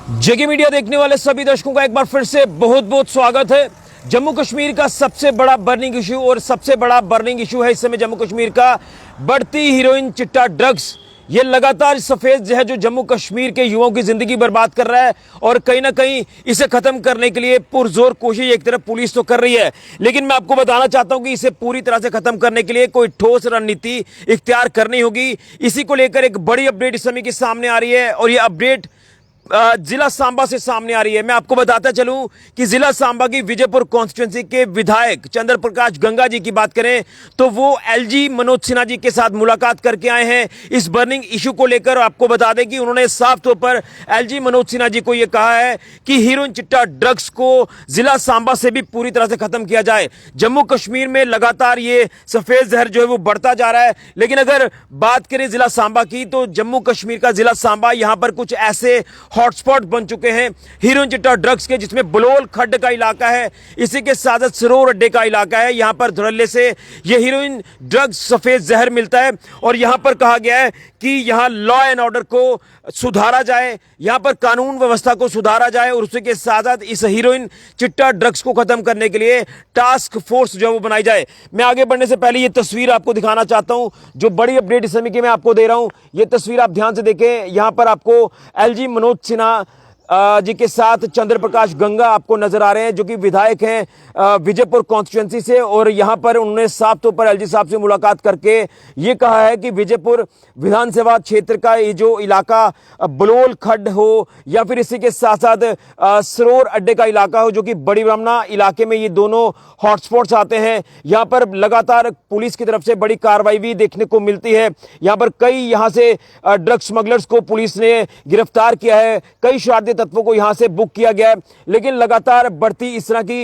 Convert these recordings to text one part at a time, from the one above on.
जेके media देखने वाले सभी दर्शकों का एक बार फिर से बहुत बहुत स्वागत है। जम्मू कश्मीर का सबसे बड़ा बर्निंग इशू और सबसे बड़ा बर्निंग इशू है इस समय जम्मू कश्मीर का बढ़ती हीरोइन, चिट्टा, ड्रग्स। ये लगातार सफेद जहर जो जम्मू कश्मीर के युवाओं की जिंदगी बर्बाद कर रहा है और कहीं ना कहीं इसे खत्म करने के लिए पुरजोर कोशिश एक तरफ पुलिस तो कर रही है, लेकिन मैं आपको बताना चाहता हूं कि इसे पूरी तरह से खत्म करने के लिए कोई ठोस रणनीति इख्तियार करनी होगी। इसी को लेकर एक बड़ी अपडेट इस समय की सामने आ रही है और ये अपडेट जिला सांबा से सामने आ रही है। मैं आपको बताता चलूं कि जिला सांबा की विजयपुर कॉन्स्टिट्यूंसी के विधायक चंद्र प्रकाश गंगा जी की बात करें तो वो एलजी मनोज सिन्हा जी के साथ मुलाकात करके आए हैं इस बर्निंग इशू को लेकर। आपको बता दें कि उन्होंने साफ तौर पर एलजी मनोज सिन्हा जी को यह कहा है कि हीरोइन, चिट्टा, ड्रग्स को जिला सांबा से भी पूरी तरह से खत्म किया जाए। जम्मू कश्मीर में लगातार ये सफेद जहर जो है वो बढ़ता जा रहा है, लेकिन अगर बात करें जिला सांबा की तो जम्मू कश्मीर का जिला सांबा यहां पर कुछ ऐसे हॉटस्पॉट बन चुके हैं हीरोइन, चिट्टा, ड्रग्स के, जिसमें बलोल खड्ड का इलाका है, इसी के साथ सरोर अड्डे का इलाका है। यहां पर धड़ल्ले से ये हीरोइन, ड्रग्स, सफेद जहर मिलता है और यहां पर कहा गया है कि यहां लॉ एंड ऑर्डर को सुधारा जाए, यहां पर कानून व्यवस्था को सुधारा जाए और उसी के साथ साथ इस हीरोइन, चिट्टा, ड्रग्स को खत्म करने के लिए टास्क फोर्स जो है वो बनाई जाए। मैं आगे बढ़ने से पहले ये तस्वीर आपको दिखाना चाहता हूं जो बड़ी अपडेट इस समय की मैं आपको दे रहा हूं। ये तस्वीर आप ध्यान से देखें। यहां पर आपको एलजी मनोज सिन्हा जी के साथ चंद्र प्रकाश गंगा आपको नजर आ रहे हैं जो कि विधायक हैं विजयपुर कॉन्स्टिट्यूंसी से, और यहां पर उन्होंने साफ तौर पर एलजी साहब से मुलाकात करके ये कहा है कि विजयपुर विधानसभा क्षेत्र का ये जो इलाका बलोल खड्ड हो या फिर इसी के साथ साथ सरोर अड्डे का इलाका हो जो कि बड़ी ब्राह्मणा इलाके में ये दोनों हॉटस्पॉट्स आते हैं, यहां पर लगातार पुलिस की तरफ से बड़ी कार्रवाई भी देखने को मिलती है। यहां पर कई यहां से ड्रग स्मगलर्स को पुलिस ने गिरफ्तार किया है, कई शरारती तत्वों को यहां से बुक किया गया है, लेकिन लगातार बढ़ती इस तरह की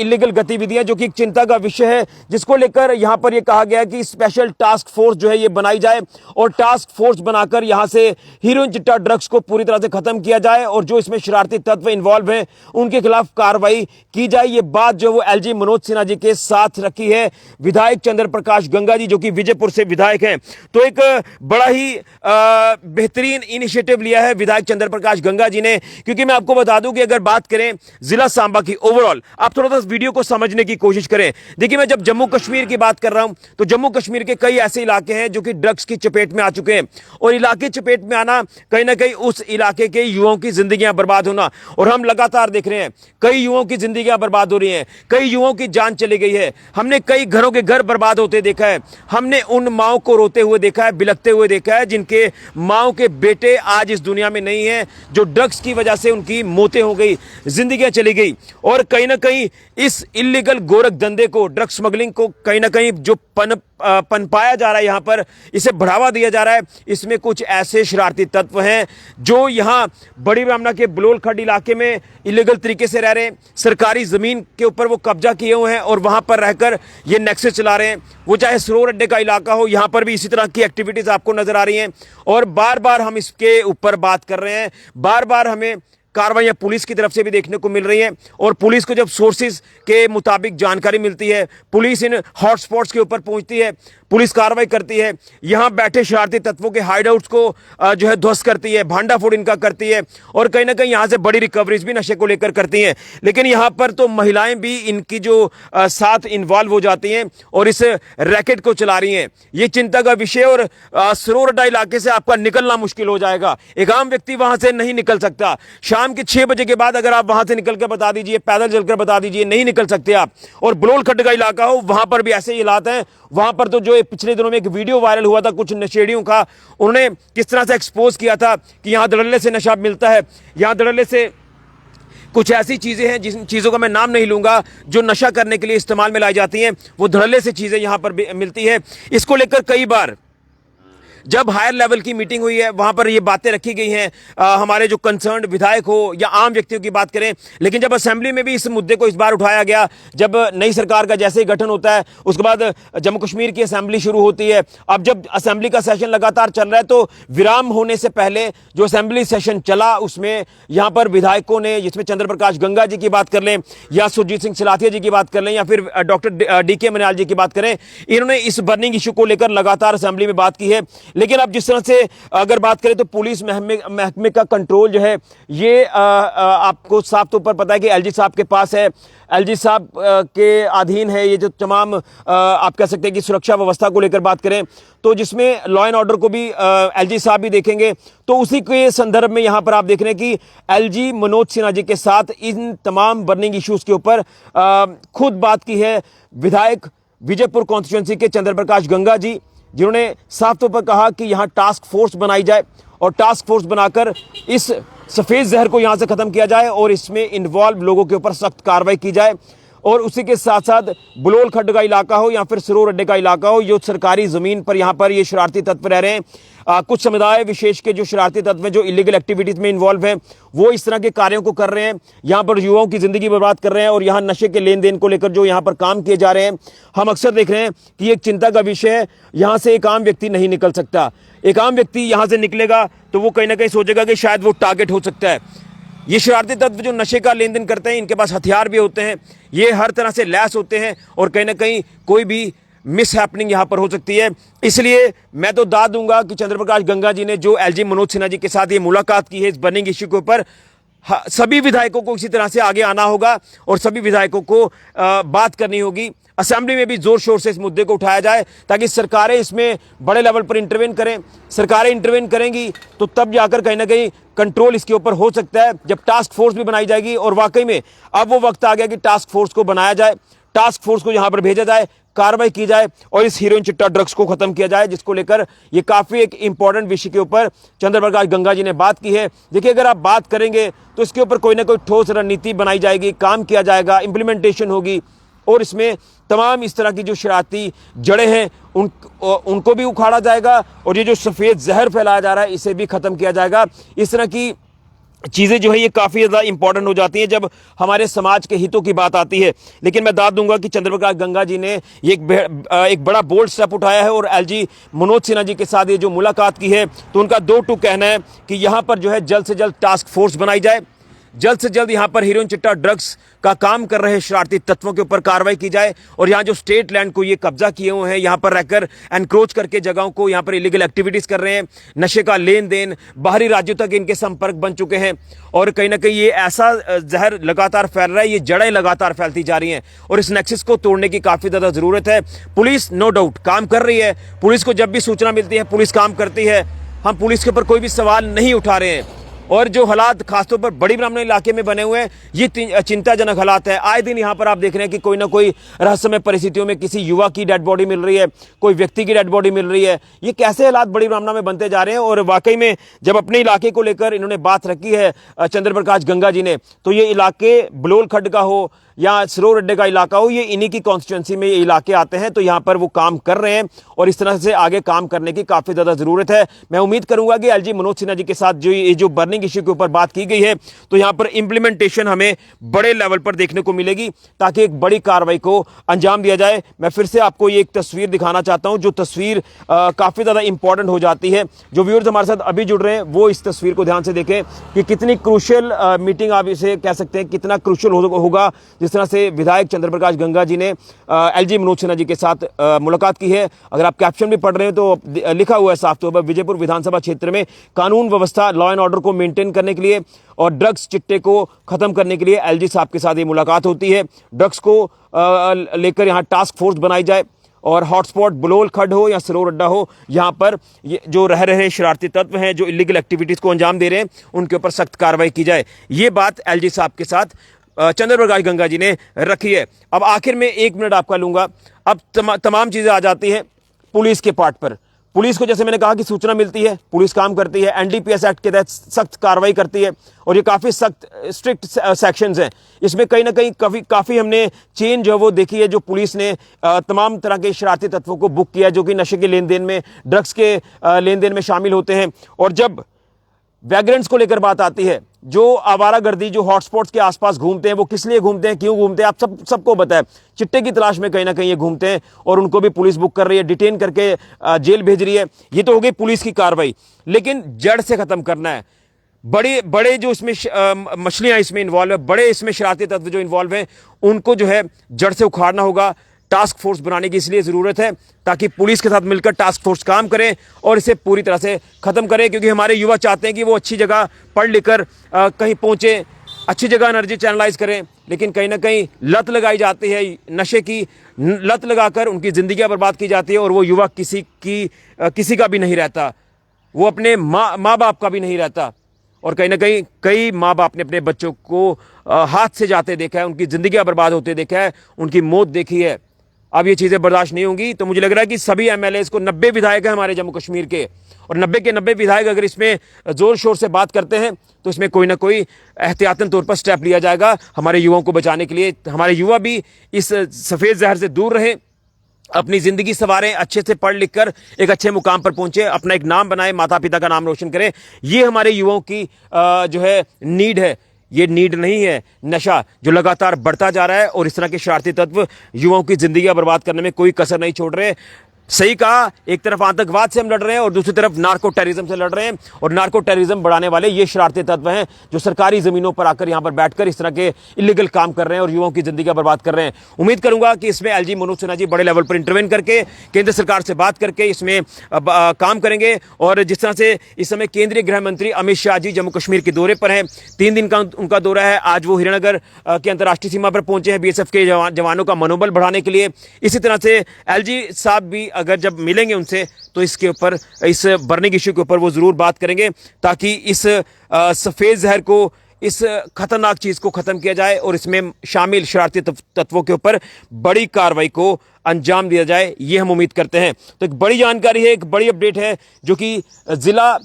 इलीगल गतिविधियां जो कि एक चिंता का विषय है, जिसको लेकर यहां पर यह कहा गया है कि स्पेशल टास्क फोर्स जो है ये बनाई जाए और टास्क फोर्स बनाकर यहां से हीरोइन, चिट्टा, ड्रग्स को पूरी तरह से खत्म किया जाए और जो इसमें शरारती तत्व इन्वॉल्व हैं उनके खिलाफ कार्रवाई की जाए। ये बात जो वो एलजी मनोज सिन्हा जी के साथ रखी है विधायक चंद्र प्रकाश गंगा जी जो कि विजयपुर से विधायक हैं। तो एक बड़ा ही बेहतरीन इनिशिएटिव लिया है विधायक चंद्र प्रकाश गंगा जी ने, क्योंकि मैं आपको बता दूं कि अगर बात करें जिला सांबा की ओवरऑल, आप थोड़ा सा इस वीडियो को समझने की कोशिश करें। देखिए, मैं जब जम्मू कश्मीर की बात कर रहा हूं तो जम्मू कश्मीर के कई ऐसे इलाके हैं जो कि ड्रग्स की चपेट में आ चुके हैं और इलाके चपेट में आना कहीं ना कहीं उस इलाके के युवाओं की जिंदगियां बर्बाद होना, और हम लगातार देख रहे हैं कई युवाओं की जिंदगियां बर्बाद हो रही हैं, कई युवाओं की जान चली गई है। हमने कई घरों के घर बर्बाद होते देखा है, हमने उन माओं को रोते हुए देखा है, बिलखते हुए देखा है जिनके माओं के बेटे आज इस दुनिया में नहीं है, जो ड्रग्स की वजह से उनकी मौतें हो गई, जिंदगियां चली गई। और कहीं ना कहीं इस इलीगल गोरख धंधे को, ड्रग स्मगलिंग को कहीं ना कहीं जो पनपाया जा रहा है, यहां पर इसे बढ़ावा दिया जा रहा है, इसमें कुछ ऐसे शरारती तत्व हैं जो यहां बड़ी ब्राह्मणा के बलोल खड्ड इलाके में इलीगल तरीके से रह रहे हैं, सरकारी जमीन के ऊपर वो कब्जा किए हुए हैं और वहां पर रहकर ये नेक्सस चला रहे हैं। वो चाहे सरोर अड्डे का इलाका हो, यहां पर भी इसी तरह की एक्टिविटीज आपको नजर आ रही हैं और बार बार हम इसके ऊपर बात कर रहे हैं, बार बार हमें कार्रवाइयां पुलिस की तरफ से भी देखने को मिल रही हैं और पुलिस को जब सोर्सेज के मुताबिक जानकारी मिलती है, पुलिस इन हॉटस्पॉट्स के ऊपर पहुंचती है, पुलिस कार्रवाई करती है, यहां बैठे शरारती तत्वों के हाइडआउट्स को जो है ध्वस्त करती है, भांडाफोड़ इनका करती है और कहीं ना कहीं यहां से बड़ी रिकवरीज भी नशे को लेकर करती हैं। लेकिन यहां पर तो महिलाएं भी इनकी जो साथ इन्वॉल्व हो जाती हैं और इस रैकेट को चला रही हैं। ये चिंता का विषय और सरोर अड्डा इलाके से आपका निकलना मुश्किल हो जाएगा। एक आम व्यक्ति वहां से नहीं निकल सकता। शाम के 6 बजे के बाद अगर आप वहां से निकल कर बता दीजिए, पैदल चलकर बता दीजिए, नहीं निकल सकते आप। और बलोल खड्ड का इलाका हो, वहां पर भी ऐसे ही हालात हैं। वहां पर तो जो पिछले दिनों में एक वीडियो वायरल हुआ था कुछ नशेड़ियों का, उन्होंने किस तरह से एक्सपोज किया था कि यहां धड़ल्ले से नशा मिलता है, यहां धड़ल्ले से कुछ ऐसी चीजें हैं जिन चीजों का मैं नाम नहीं लूंगा जो नशा करने के लिए इस्तेमाल में लाई जाती हैं, वो धड़ल्ले से चीजें यहां पर मिलती है। इसको लेकर कई बार जब हायर लेवल की मीटिंग हुई है वहां पर ये बातें रखी गई हैं, हमारे जो कंसर्न्ड विधायक हो या आम व्यक्तियों की बात करें, लेकिन जब असेंबली में भी इस मुद्दे को इस बार उठाया गया, जब नई सरकार का जैसे ही गठन होता है उसके बाद जम्मू कश्मीर की असेंबली शुरू होती है। अब जब असेंबली का सेशन लगातार चल रहा है तो विराम होने से पहले जो असेंबली सेशन चला उसमें यहां पर विधायकों ने, जिसमें चंद्र प्रकाश गंगा जी की बात कर लें या सुरजीत सिंह सिलाथिया जी की बात कर लें या फिर डॉक्टर डीके मनियाल जी की बात करें, इन्होंने इस बर्निंग इशू को लेकर लगातार असेंबली में बात की है। लेकिन अब जिस तरह से अगर बात करें तो पुलिस महकमे का कंट्रोल जो है ये आपको साफ तौर पर पता है कि एलजी साहब के पास है। एलजी साहब के अधीन है ये जो तमाम आप कह सकते हैं कि सुरक्षा व्यवस्था को लेकर बात करें तो जिसमें लॉ एंड ऑर्डर को भी एलजी साहब भी देखेंगे। तो उसी के संदर्भ में यहां पर आप देख रहे हैं कि एलजी मनोज सिन्हा जी के साथ इन तमाम बर्निंग इश्यूज के ऊपर खुद बात की है विधायक विजयपुर कॉन्स्टिट्यूंसी के चंद्र प्रकाश गंगा जी, जिन्होंने साफ तौर पर कहा कि यहां टास्क फोर्स बनाई जाए और टास्क फोर्स बनाकर इस सफेद जहर को यहां से खत्म किया जाए और इसमें इन्वॉल्व लोगों के ऊपर सख्त कार्रवाई की जाए। और उसी के साथ साथ बुलोल खड्ड का इलाका हो या फिर सरोर अड्डे का इलाका हो, जो सरकारी जमीन पर यहां पर ये शरारती तत्व रह रहे हैं, कुछ समुदाय विशेष के जो शरारती तत्व हैं जो इलीगल एक्टिविटीज में इन्वॉल्व हैं वो इस तरह के कार्यों को कर रहे हैं, यहां पर युवाओं की जिंदगी बर्बाद कर रहे हैं और यहां नशे के लेन देन को लेकर जो यहां पर काम किए जा रहे हैं, हम अक्सर देख रहे हैं कि एक चिंता का विषय है। यहां से एक आम व्यक्ति नहीं निकल सकता। एक आम व्यक्ति यहां से निकलेगा तो वो कहीं ना कहीं सोचेगा कि शायद वो टारगेट हो सकता है। ये शरारती तत्व जो नशे का लेन देन करते हैं, इनके पास हथियार भी होते हैं, ये हर तरह से लैस होते हैं और कहीं ना कहीं कोई भी मिस हैपनिंग यहां पर हो सकती है। इसलिए मैं तो दाद दूंगा कि चंद्र प्रकाश गंगा जी ने जो एलजी मनोज सिन्हा जी के साथ ये मुलाकात की है इस बर्निंग इश्यू के ऊपर, सभी विधायकों को इसी तरह से आगे आना होगा और सभी विधायकों को बात करनी होगी। असेंबली में भी जोर शोर से इस मुद्दे को उठाया जाए ताकि सरकारें इसमें बड़े लेवल पर इंटरवेन करें। सरकारें इंटरवेन करेंगी तो तब जाकर कहीं ना कहीं कंट्रोल इसके ऊपर हो सकता है, जब टास्क फोर्स भी बनाई जाएगी। और वाकई में अब वो वक्त आ गया कि टास्क फोर्स को बनाया जाए, टास्क फोर्स को यहां पर भेजा जाए, कार्रवाई की जाए और इस हीरोइन चिट्टा ड्रग्स को खत्म किया जाए, जिसको लेकर ये काफी एक इंपॉर्टेंट विषय के ऊपर चंद्र प्रकाश गंगा जी ने बात की है। देखिए, अगर आप बात करेंगे तो इसके ऊपर कोई ना कोई ठोस रणनीति बनाई जाएगी, काम किया जाएगा, इंप्लीमेंटेशन होगी और इसमें तमाम इस तरह की जो शरारती जड़ें हैं उनको भी उखाड़ा जाएगा और ये जो सफ़ेद जहर फैलाया जा रहा है इसे भी ख़त्म किया जाएगा। इस तरह की चीज़ें जो है ये काफ़ी ज़्यादा इंपॉर्टेंट हो जाती हैं जब हमारे समाज के हितों की बात आती है। लेकिन मैं दाद दूंगा कि चंद्र प्रकाश गंगा जी ने ये एक बड़ा बोल्ड स्टेप उठाया है और एलजी मनोज सिन्हा जी के साथ ये जो मुलाकात की है तो उनका दो टूक कहना है कि यहाँ पर जो है जल्द से जल्द टास्क फोर्स बनाई जाए, जल्द से जल्द यहाँ पर हीरोइन चिट्टा ड्रग्स का काम कर रहे शरारती तत्वों के ऊपर कार्रवाई की जाए और यहाँ जो स्टेट लैंड को ये कब्जा किए हुए हैं, यहाँ पर रहकर एनक्रोच करके जगहों को यहाँ पर इलीगल एक्टिविटीज़ कर रहे हैं, नशे का लेन देन, बाहरी राज्यों तक इनके संपर्क बन चुके हैं और कहीं ना कहीं ये ऐसा जहर लगातार फैल रहा है, ये जड़ें लगातार फैलती जा रही हैं और इस नेक्सस को तोड़ने की काफ़ी ज़्यादा ज़रूरत है। पुलिस नो डाउट काम कर रही है, पुलिस को जब भी सूचना मिलती है पुलिस काम करती है, हम पुलिस के ऊपर कोई भी सवाल नहीं उठा रहे हैं। और जो हालात खासतौर पर बड़ी ब्राह्मण इलाके में बने हुए हैं ये चिंताजनक हालात है। आए दिन यहाँ पर आप देख रहे हैं कि कोई ना कोई रहस्यमय परिस्थितियों में किसी युवा की डेड बॉडी मिल रही है, कोई व्यक्ति की डेड बॉडी मिल रही है। ये कैसे हालात बड़ी ब्राह्मण में बनते जा रहे हैं और वाकई में जब अपने इलाके को लेकर इन्होंने बात रखी है चंद्र प्रकाश गंगा जी ने, तो ये इलाके बुलोल खड्ड का हो या सरोर अड्डे का इलाका हो, ये इन्हीं की कॉन्स्टिट्यूंसी में ये इलाके आते हैं, तो यहाँ पर वो काम कर रहे हैं और इस तरह से आगे काम करने की काफ़ी ज़्यादा ज़रूरत है। मैं उम्मीद करूंगा कि एलजी मनोज सिन्हा जी के साथ जो बर्निंग इश्यू के ऊपर बात की गई है तो यहाँ पर इंप्लीमेंटेशन हमें बड़े लेवल पर देखने को मिलेगी ताकि एक बड़ी कार्रवाई को अंजाम दिया जाए। मैं फिर से आपको ये एक तस्वीर दिखाना चाहता हूँ, जो तस्वीर काफ़ी ज़्यादा इंपॉर्टेंट हो जाती है। जो व्यूअर्स हमारे साथ अभी जुड़ रहे हैं वो इस तस्वीर को ध्यान से देखें कि कितनी क्रूशियल मीटिंग आप इसे कह सकते हैं, कितना क्रूशियल होगा जिस तरह से विधायक चंद्र प्रकाश गंगा जी ने एलजी मनोज सिन्हा जी के साथ मुलाकात की है। अगर आप कैप्शन भी पढ़ रहे हैं तो लिखा हुआ है साफ तौर पर, विजयपुर विधानसभा क्षेत्र में कानून व्यवस्था लॉ एंड ऑर्डर को मेंटेन करने के लिए और ड्रग्स चिट्टे को खत्म करने के लिए एलजी साहब के साथ ये मुलाकात होती है। ड्रग्स को लेकर यहाँ टास्क फोर्स बनाई जाए और हॉटस्पॉट बुलोल खड्ड हो या सरोर अड्डा हो, यहाँ पर ये जो रह रहे शरारती तत्व हैं जो इलीगल एक्टिविटीज़ को अंजाम दे रहे हैं उनके ऊपर सख्त कार्रवाई की जाए। ये बात एलजी साहब के साथ चंद्र प्रकाश गंगा जी ने रखी है। अब आखिर में 1 मिनट आपका लूंगा। अब तमाम चीज़ें आ जाती हैं पुलिस के पार्ट पर। पुलिस को जैसे मैंने कहा कि सूचना मिलती है, पुलिस काम करती है, एनडीपीएस एक्ट के तहत सख्त कार्रवाई करती है और ये काफ़ी सख्त स्ट्रिक्ट सेक्शंस हैं। इसमें कहीं ना कहीं काफ़ी हमने चेन जो है वो देखी है, जो पुलिस ने तमाम तरह के शरारती तत्वों को बुक किया जो कि नशे के लेन देन में, ड्रग्स के लेन देन में शामिल होते हैं। और जब वैग्रेंट्स को लेकर बात आती है, जो आवारागर्दी जो हॉटस्पॉट्स के आसपास घूमते हैं, वो किस लिए घूमते हैं, क्यों घूमते हैं, आप सबको पता है। चिट्टे की तलाश में कहीं ना कहीं ये घूमते हैं और उनको भी पुलिस बुक कर रही है, डिटेन करके जेल भेज रही है। ये तो हो गई पुलिस की कार्रवाई, लेकिन जड़ से खत्म करना है। बड़े जो इसमें मछलियां इसमें इन्वॉल्व है, बड़े इसमें शरारती तत्व जो इन्वॉल्व हैं, उनको जो है जड़ से उखाड़ना होगा। टास्क फोर्स बनाने की इसलिए ज़रूरत है ताकि पुलिस के साथ मिलकर टास्क फोर्स काम करे और इसे पूरी तरह से ख़त्म करे, क्योंकि हमारे युवा चाहते हैं कि वो अच्छी जगह पढ़ लिख कर कहीं पहुँचे, अच्छी जगह एनर्जी चैनलाइज करें, लेकिन कहीं ना कहीं लत लगाई जाती है, नशे की लत लगाकर उनकी ज़िंदगियाँ बर्बाद की जाती है और वो युवा किसी का भी नहीं रहता, वो अपने माँ बाप का भी नहीं रहता। और कहीं ना कहीं कई माँ बाप ने अपने बच्चों को हाथ से जाते देखा है, उनकी ज़िंदगियाँ बर्बाद होते देखा है, उनकी मौत देखी है। अब ये चीज़ें बर्दाश्त नहीं होंगी। तो मुझे लग रहा है कि सभी एमएलएस को, 90 विधायक हैं हमारे जम्मू कश्मीर के, और 90 के 90 विधायक अगर इसमें ज़ोर शोर से बात करते हैं तो इसमें कोई ना कोई एहतियातन तौर पर स्टेप लिया जाएगा हमारे युवाओं को बचाने के लिए। हमारे युवा भी इस सफ़ेद जहर से दूर रहें, अपनी ज़िंदगी संवारें, अच्छे से पढ़ लिख कर एक अच्छे मुकाम पर पहुंचे, अपना एक नाम बनाए, माता पिता का नाम रोशन करें। ये हमारे युवाओं की जो है नीड है। ये नीड नहीं है नशा जो लगातार बढ़ता जा रहा है, और इस तरह के शरारती तत्व युवाओं की ज़िंदगियां बर्बाद करने में कोई कसर नहीं छोड़ रहे। सही कहा, एक तरफ आतंकवाद से हम लड़ रहे हैं और दूसरी तरफ नार्को टेररिज्म से लड़ रहे हैं, और नार्को टेररिज्म बढ़ाने वाले ये शरारती तत्व हैं जो सरकारी ज़मीनों पर आकर यहाँ पर बैठकर इस तरह के इलीगल काम कर रहे हैं और युवाओं की ज़िंदगी बर्बाद कर रहे हैं। उम्मीद करूंगा कि इसमें एलजी मनोज सिन्हा जी बड़े लेवल पर इंटरवेन करके केंद्र सरकार से बात करके इसमें काम करेंगे। और जिस तरह से इस समय केंद्रीय गृह मंत्री अमित शाह जी जम्मू कश्मीर के दौरे पर हैं, 3 दिन का उनका दौरा है। आज वो हिरानगर के अंतर्राष्ट्रीय सीमा पर पहुंचे हैं बीएसएफ के जवानों का मनोबल बढ़ाने के लिए। इसी तरह से एलजी साहब भी अगर जब मिलेंगे उनसे तो इसके ऊपर, इस बर्निंग इश्यू के ऊपर वो ज़रूर बात करेंगे ताकि इस सफ़ेद जहर को, इस खतरनाक चीज़ को ख़त्म किया जाए और इसमें शामिल शरारती तत्वों के ऊपर बड़ी कार्रवाई को अंजाम दिया जाए, ये हम उम्मीद करते हैं। तो एक बड़ी जानकारी है, एक बड़ी अपडेट है जो कि ज़िला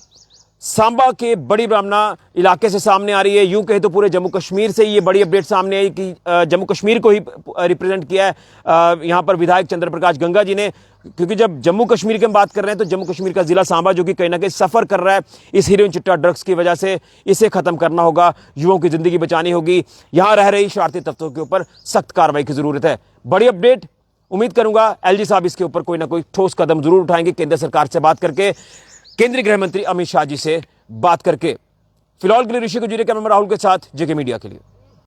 सांबा के बड़ी ब्राह्मणा इलाके से सामने आ रही है। यूं कहे तो पूरे जम्मू कश्मीर से ये बड़ी अपडेट सामने आई कि जम्मू कश्मीर को ही रिप्रेजेंट किया है यहाँ पर विधायक चंद्र प्रकाश गंगा जी ने, क्योंकि जब जम्मू कश्मीर की हम बात कर रहे हैं तो जम्मू कश्मीर का जिला सांबा जो कि कहीं ना कहीं सफ़र कर रहा है इस हीरोइन चिट्टा ड्रग्स की वजह से, इसे ख़त्म करना होगा, युवाओं की ज़िंदगी बचानी होगी, यहाँ रह रही शरारती तत्वों के ऊपर सख्त कार्रवाई की ज़रूरत है। बड़ी अपडेट, उम्मीद करूंगा एलजी साहब इसके ऊपर कोई ना कोई ठोस कदम जरूर उठाएंगे, केंद्र सरकार से बात करके, केंद्रीय गृह मंत्री अमित शाह जी से बात करके। फिलहाल के लिए ऋषि गुजरी, कैमरा राहुल के साथ जेके मीडिया के लिए।